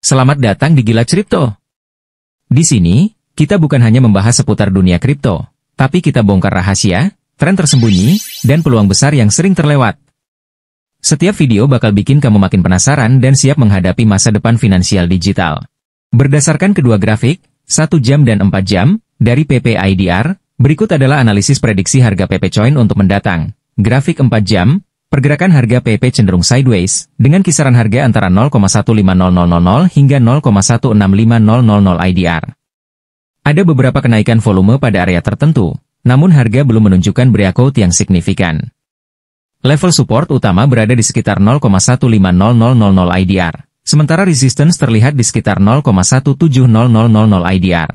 Selamat datang di Gila Kripto. Di sini, kita bukan hanya membahas seputar dunia kripto, tapi kita bongkar rahasia, tren tersembunyi, dan peluang besar yang sering terlewat. Setiap video bakal bikin kamu makin penasaran dan siap menghadapi masa depan finansial digital. Berdasarkan kedua grafik, 1 jam dan 4 jam, dari PPIDR, berikut adalah analisis prediksi harga PP Coin untuk mendatang. Grafik 4 jam, pergerakan harga PP cenderung sideways, dengan kisaran harga antara 0,15000 hingga 0,165000 IDR. Ada beberapa kenaikan volume pada area tertentu, namun harga belum menunjukkan breakout yang signifikan. Level support utama berada di sekitar 0,150000 IDR, sementara resistance terlihat di sekitar 0,170000 IDR.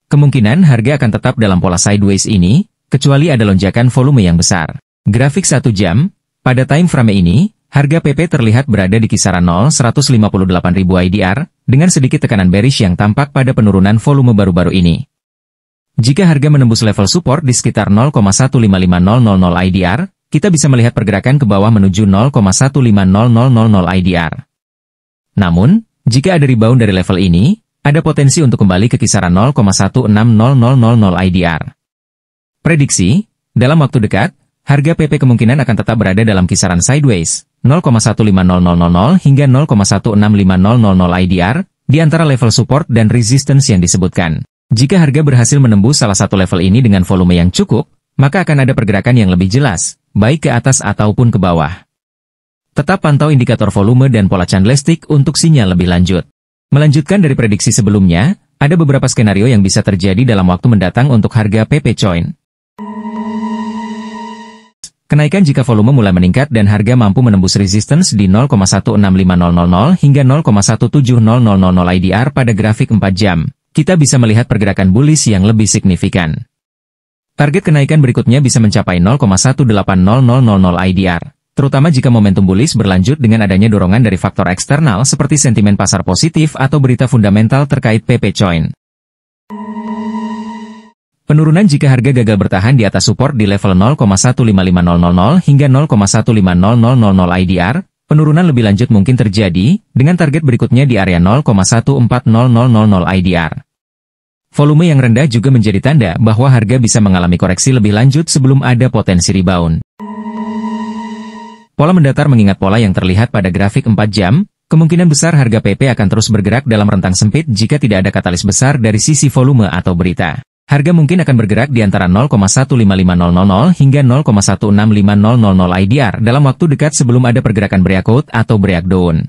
Kemungkinan harga akan tetap dalam pola sideways ini, kecuali ada lonjakan volume yang besar. Grafik 1 jam, pada time frame ini, harga PP terlihat berada di kisaran 0,158.000 IDR, dengan sedikit tekanan bearish yang tampak pada penurunan volume baru-baru ini. Jika harga menembus level support di sekitar 0,155000 IDR, kita bisa melihat pergerakan ke bawah menuju 0,15000 IDR. Namun, jika ada rebound dari level ini, ada potensi untuk kembali ke kisaran 0,16000 IDR. Prediksi, dalam waktu dekat, harga PP kemungkinan akan tetap berada dalam kisaran sideways, 0,15000 hingga 0,16500 IDR, di antara level support dan resistance yang disebutkan. Jika harga berhasil menembus salah satu level ini dengan volume yang cukup, maka akan ada pergerakan yang lebih jelas, baik ke atas ataupun ke bawah. Tetap pantau indikator volume dan pola candlestick untuk sinyal lebih lanjut. Melanjutkan dari prediksi sebelumnya, ada beberapa skenario yang bisa terjadi dalam waktu mendatang untuk harga PP Coin. Kenaikan jika volume mulai meningkat dan harga mampu menembus resistance di 0,16500 hingga 0,17000 IDR pada grafik 4 jam, kita bisa melihat pergerakan bullish yang lebih signifikan. Target kenaikan berikutnya bisa mencapai 0,18000 IDR, terutama jika momentum bullish berlanjut dengan adanya dorongan dari faktor eksternal seperti sentimen pasar positif atau berita fundamental terkait PP Coin. Penurunan jika harga gagal bertahan di atas support di level 0,15500 hingga 0,15000 IDR, penurunan lebih lanjut mungkin terjadi, dengan target berikutnya di area 0,14000 IDR. Volume yang rendah juga menjadi tanda bahwa harga bisa mengalami koreksi lebih lanjut sebelum ada potensi rebound. Pola mendatar mengingat pola yang terlihat pada grafik 4 jam, kemungkinan besar harga PP akan terus bergerak dalam rentang sempit jika tidak ada katalis besar dari sisi volume atau berita. Harga mungkin akan bergerak di antara 0,15500 hingga 0,16500 IDR dalam waktu dekat sebelum ada pergerakan breakout atau breakdown.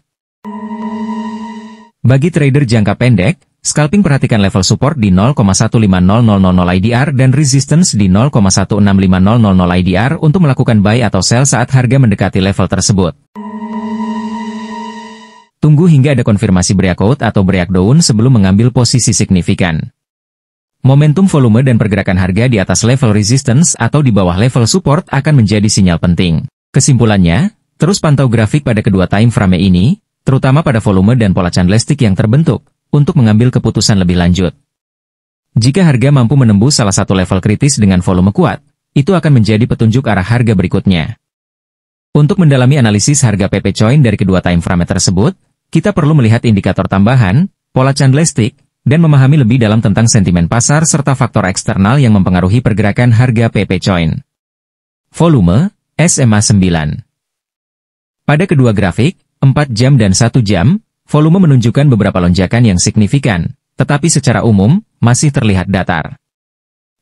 Bagi trader jangka pendek, scalping perhatikan level support di 0,15000 IDR dan resistance di 0,16500 IDR untuk melakukan buy atau sell saat harga mendekati level tersebut. Tunggu hingga ada konfirmasi breakout atau breakdown sebelum mengambil posisi signifikan. Momentum volume dan pergerakan harga di atas level resistance atau di bawah level support akan menjadi sinyal penting. Kesimpulannya, terus pantau grafik pada kedua time frame ini, terutama pada volume dan pola candlestick yang terbentuk, untuk mengambil keputusan lebih lanjut. Jika harga mampu menembus salah satu level kritis dengan volume kuat, itu akan menjadi petunjuk arah harga berikutnya. Untuk mendalami analisis harga PP Coin dari kedua time frame tersebut, kita perlu melihat indikator tambahan, pola candlestick, dan memahami lebih dalam tentang sentimen pasar serta faktor eksternal yang mempengaruhi pergerakan harga PP Coin. Volume, SMA 9. Pada kedua grafik, 4 jam dan 1 jam, volume menunjukkan beberapa lonjakan yang signifikan, tetapi secara umum, masih terlihat datar.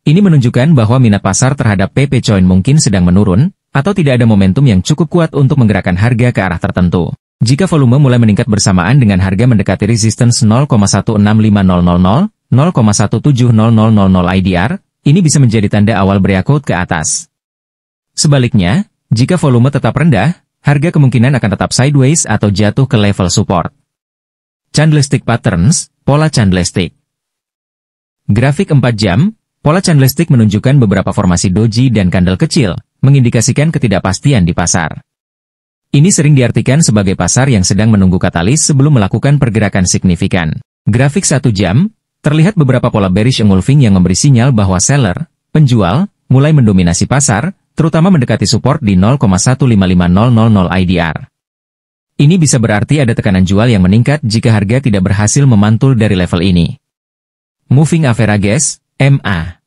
Ini menunjukkan bahwa minat pasar terhadap PP Coin mungkin sedang menurun, atau tidak ada momentum yang cukup kuat untuk menggerakkan harga ke arah tertentu. Jika volume mulai meningkat bersamaan dengan harga mendekati resistance 0,16500, 0,17000 IDR, ini bisa menjadi tanda awal breakout ke atas. Sebaliknya, jika volume tetap rendah, harga kemungkinan akan tetap sideways atau jatuh ke level support. Candlestick Patterns, pola candlestick. Grafik 4 jam, pola candlestick menunjukkan beberapa formasi doji dan candle kecil, mengindikasikan ketidakpastian di pasar. Ini sering diartikan sebagai pasar yang sedang menunggu katalis sebelum melakukan pergerakan signifikan. Grafik 1 jam, terlihat beberapa pola bearish engulfing yang memberi sinyal bahwa seller, penjual, mulai mendominasi pasar, terutama mendekati support di 0,15500 IDR. Ini bisa berarti ada tekanan jual yang meningkat jika harga tidak berhasil memantul dari level ini. Moving Averages, MA.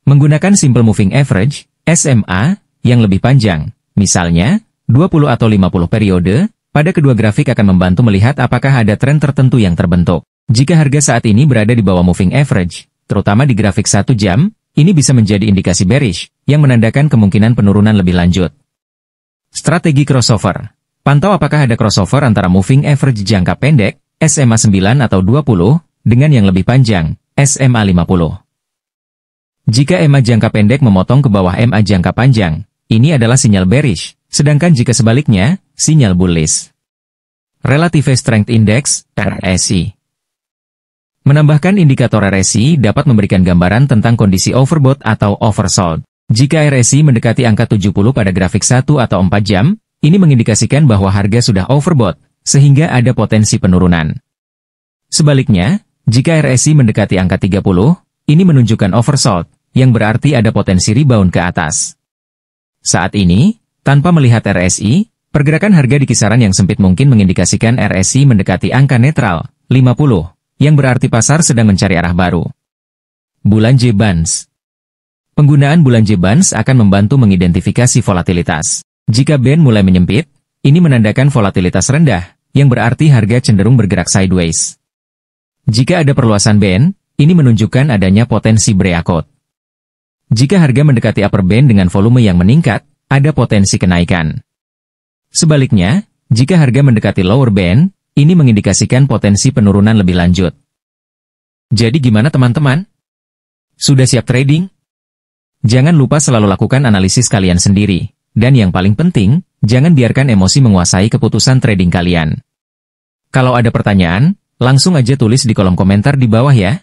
Menggunakan Simple Moving Average, SMA, yang lebih panjang, misalnya 20 atau 50 periode, pada kedua grafik akan membantu melihat apakah ada tren tertentu yang terbentuk. Jika harga saat ini berada di bawah Moving Average, terutama di grafik 1 jam, ini bisa menjadi indikasi bearish, yang menandakan kemungkinan penurunan lebih lanjut. Strategi crossover. Pantau apakah ada crossover antara Moving Average jangka pendek, SMA 9 atau 20, dengan yang lebih panjang, SMA 50. Jika MA jangka pendek memotong ke bawah MA jangka panjang, ini adalah sinyal bearish, sedangkan jika sebaliknya, sinyal bullish. Relative Strength Index, RSI. Menambahkan indikator RSI dapat memberikan gambaran tentang kondisi overbought atau oversold. Jika RSI mendekati angka 70 pada grafik 1 atau 4 jam, ini mengindikasikan bahwa harga sudah overbought, sehingga ada potensi penurunan. Sebaliknya, jika RSI mendekati angka 30, ini menunjukkan oversold, yang berarti ada potensi rebound ke atas. Saat ini, tanpa melihat RSI, pergerakan harga di kisaran yang sempit mungkin mengindikasikan RSI mendekati angka netral, 50, yang berarti pasar sedang mencari arah baru. Bulan J-Bonds. Penggunaan bulan J-Bonds akan membantu mengidentifikasi volatilitas. Jika band mulai menyempit, ini menandakan volatilitas rendah, yang berarti harga cenderung bergerak sideways. Jika ada perluasan band, ini menunjukkan adanya potensi breakout. Jika harga mendekati upper band dengan volume yang meningkat, ada potensi kenaikan. Sebaliknya, jika harga mendekati lower band, ini mengindikasikan potensi penurunan lebih lanjut. Jadi gimana teman-teman? Sudah siap trading? Jangan lupa selalu lakukan analisis kalian sendiri. Dan yang paling penting, jangan biarkan emosi menguasai keputusan trading kalian. Kalau ada pertanyaan, langsung aja tulis di kolom komentar di bawah ya.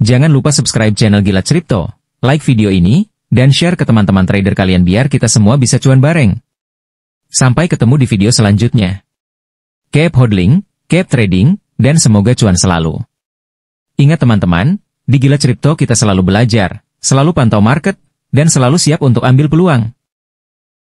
Jangan lupa subscribe channel Gila Crypto, like video ini, dan share ke teman-teman trader kalian biar kita semua bisa cuan bareng. Sampai ketemu di video selanjutnya. Keep hodling, keep trading, dan semoga cuan selalu. Ingat teman-teman, di Gila Crypto kita selalu belajar, selalu pantau market, dan selalu siap untuk ambil peluang.